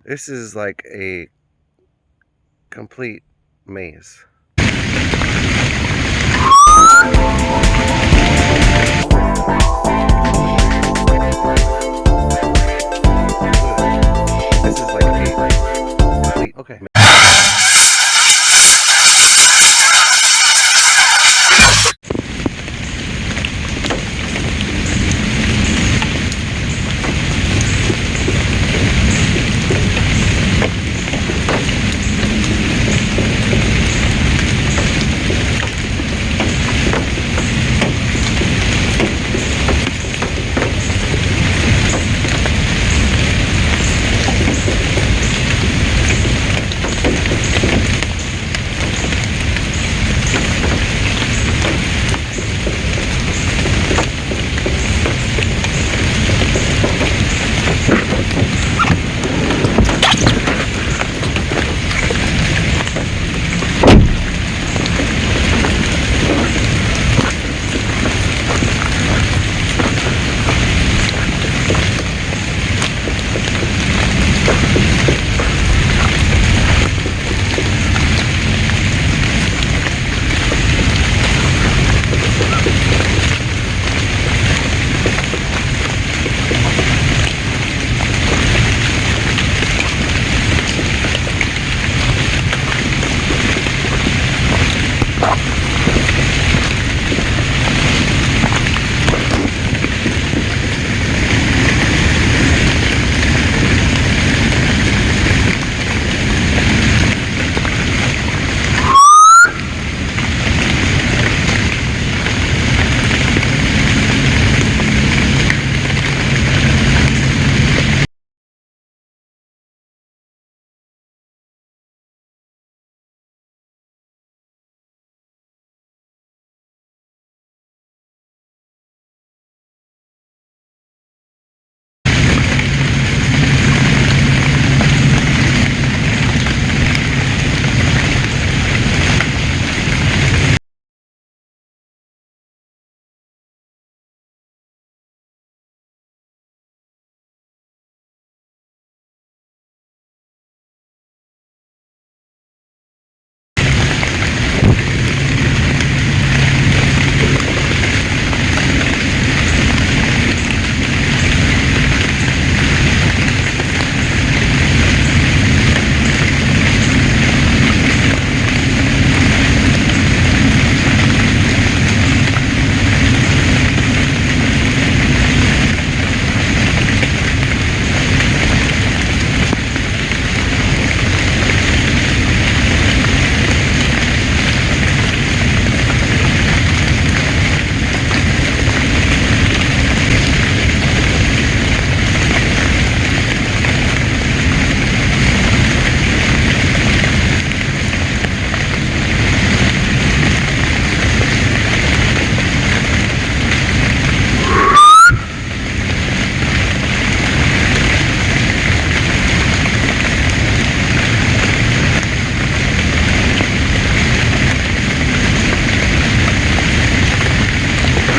This is like a complete maze. This is like a complete, okay.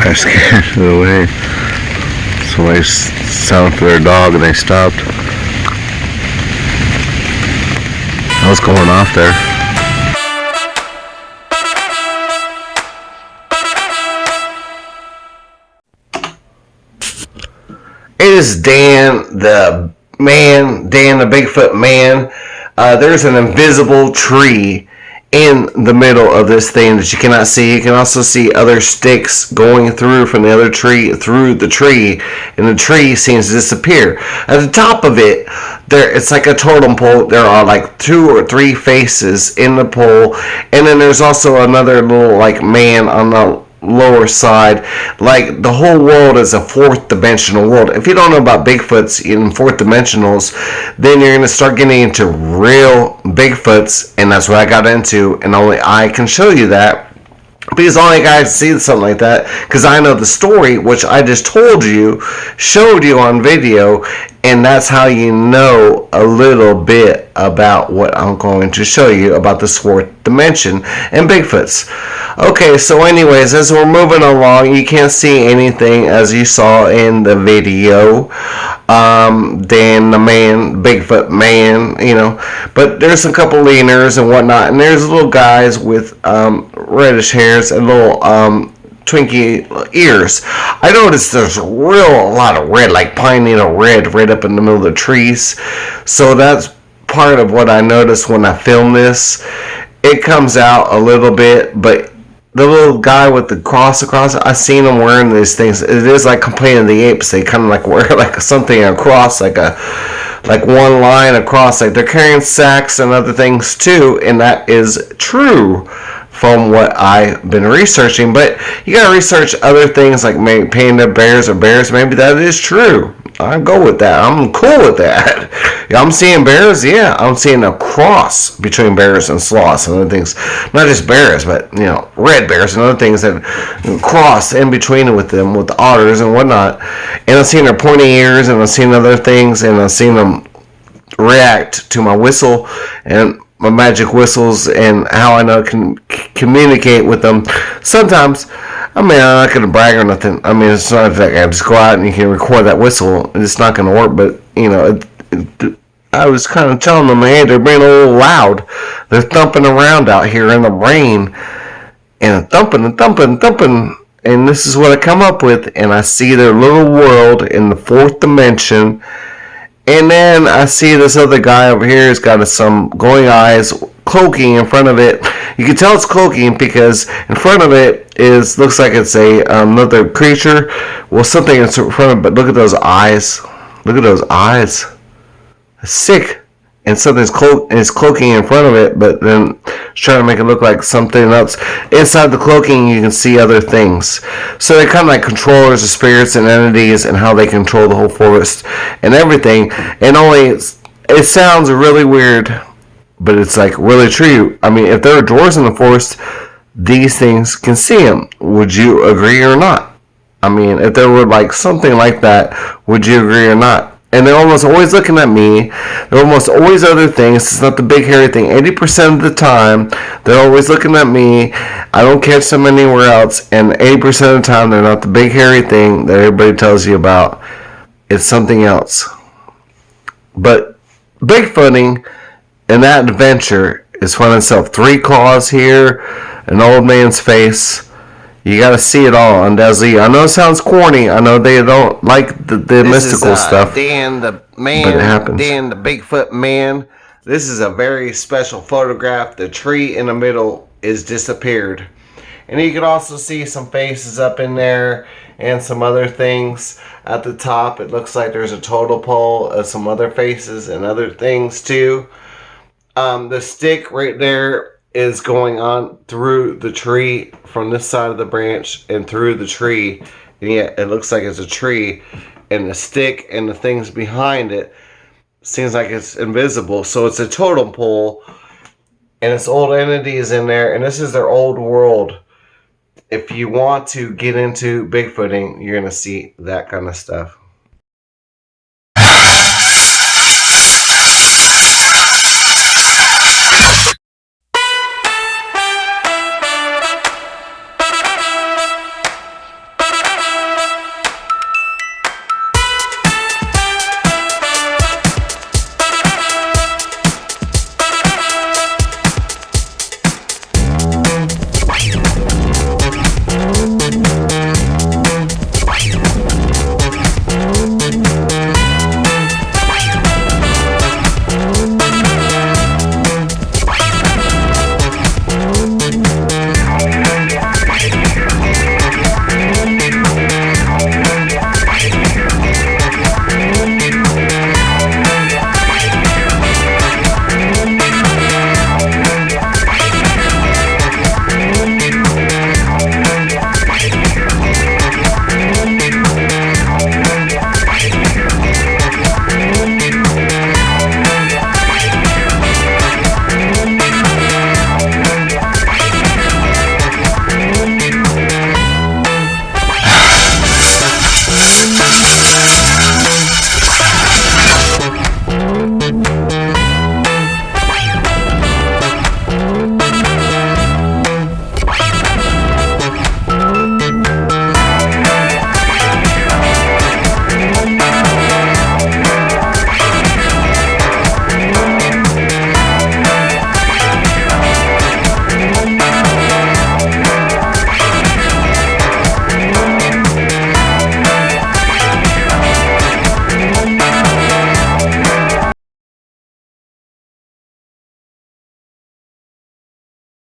I scared it away. Somebody sounded for their dog and they stopped. I was going off there. It is Dan the Bigfoot man. There's an invisible tree in the middle of this thing that you cannot see. You can also see other sticks going through from the other tree through the tree, and the tree seems to disappear. At the top of it, it's like a totem pole. There are like 2 or 3 faces in the pole, and then there's also another little like man on the lower side. Like the whole world is a 4th dimensional world. If you don't know about Bigfoots in 4th dimensionals, then you're going to start getting into real Bigfoots, and that's what I got into, and only I can show you that, because only guys see something like that because I know the story, which I just told you, showed you on video, and that's how you know a little bit about what I'm going to show you about the 4th dimension and Bigfoots. Okay, so anyways, as we're moving along, you can't see anything as you saw in the video. Dan the man, Bigfoot man, but there's a couple leaners and whatnot, and there's little guys with reddish hairs and little twinkie ears. I noticed there's a lot of red, like pine needle red, right up in the middle of the trees. So that's part of what I noticed when I filmed this. It comes out a little bit, but the little guy with the cross across, I seen him wearing these things. It is like Planet of the Apes. They kind of like wear like something across, like one line across. Like they're carrying sacks and other things too, and that is true from what I've been researching. But you gotta research other things like maybe panda bears or bears. Maybe that is true. I go with that. I'm cool with that. I'm seeing bears. Yeah, I'm seeing a cross between bears and sloths and other things. Not just bears, but red bears and other things that cross in between with them, with the otters and whatnot. And I've seen their pointy ears, and I've seen other things, and I've seen them react to my whistle and my magic whistles, and how I know I can communicate with them. Sometimes, I'm not going to brag or nothing. It's not like I just go out and you can record that whistle. It's not going to work, but, I was kind of telling them, hey, they're being a little loud. They're thumping around out here in the rain, and thumping and thumping and thumping. And this is what I come up with, and I see their little world in the fourth dimension. And then I see this other guy over here has got some glowing eyes, cloaking in front of it. You can tell it's cloaking because in front of it looks like it's another creature. Well, something in front of it, but look at those eyes. Look at those eyes. It's sick. And something's cloaking in front of it, but then it's trying to make it look like something else. Inside the cloaking, you can see other things. So they're kind of like controllers of spirits and entities, and how they control the whole forest and everything. And it sounds really weird, but it's like really true. If there are doors in the forest, these things can see them. Would you agree or not? If there were like something like that, would you agree or not? And they're almost always looking at me. They're almost always other things. It's not the big hairy thing. 80% of the time, they're always looking at me. I don't catch them anywhere else. And 80% of the time, they're not the big hairy thing that everybody tells you about. It's something else. But Bigfooting and that adventure is fun itself. 3 claws here, an old man's face. You gotta see it all on Dazzle You. I know it sounds corny. I know they don't like the mystical stuff. Dan the man, but it happens. Dan the Bigfoot man. This is a very special photograph. The tree in the middle is disappeared. And you can also see some faces up in there and some other things at the top. It looks like there's a total pole of some other faces and other things too. The stick right there is going on through the tree from this side of the branch and through the tree. And yeah, it looks like it's a tree, and the stick and the things behind it seems like it's invisible. So it's a totem pole, and this old entity is in there, and this is their old world. If you want to get into Bigfooting, you're going to see that kind of stuff.